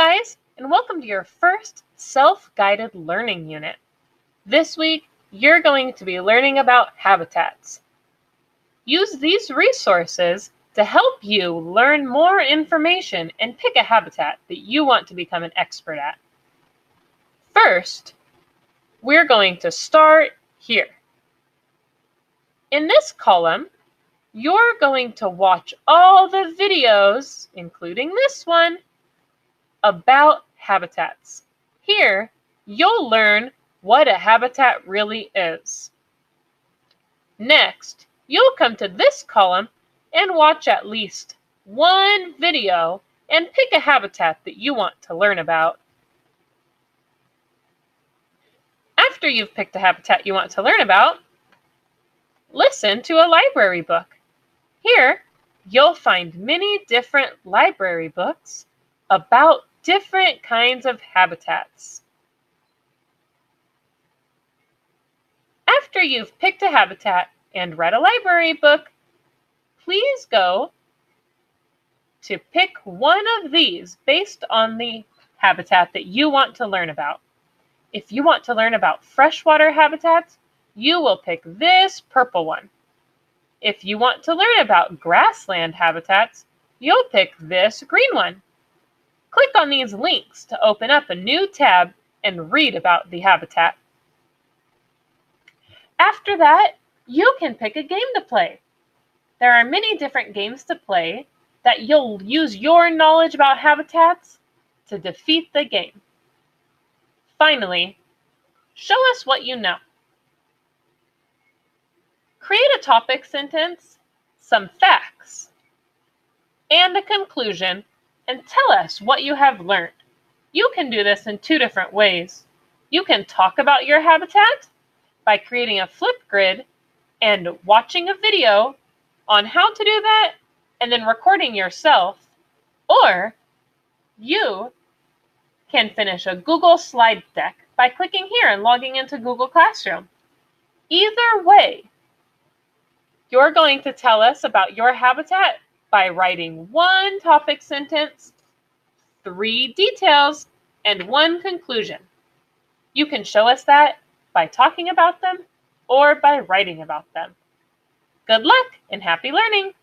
guys, and welcome to your first self-guided learning unit. This week, you're going to be learning about habitats. Use these resources to help you learn more information and pick a habitat that you want to become an expert at. First, we're going to start here. In this column, you're going to watch all the videos, including this one, about habitats. Here, you'll learn what a habitat really is. Next, you'll come to this column and watch at least one video and pick a habitat that you want to learn about. After you've picked a habitat you want to learn about, listen to a library book. Here, you'll find many different library books about different kinds of habitats. After you've picked a habitat and read a library book, please go to pick one of these based on the habitat that you want to learn about. If you want to learn about freshwater habitats, you will pick this purple one. If you want to learn about grassland habitats, you'll pick this green one. Click on these links to open up a new tab and read about the habitat. After that, you can pick a game to play. There are many different games to play that you'll use your knowledge about habitats to defeat the game. Finally, show us what you know. Create a topic sentence, some facts, and a conclusion, and tell us what you have learned. You can do this in two different ways. You can talk about your habitat by creating a flip grid and watching a video on how to do that and then recording yourself, or you can finish a Google slide deck by clicking here and logging into Google Classroom. Either way, you're going to tell us about your habitat by writing one topic sentence, 3 details, and 1 conclusion. You can show us that by talking about them or by writing about them. Good luck and happy learning!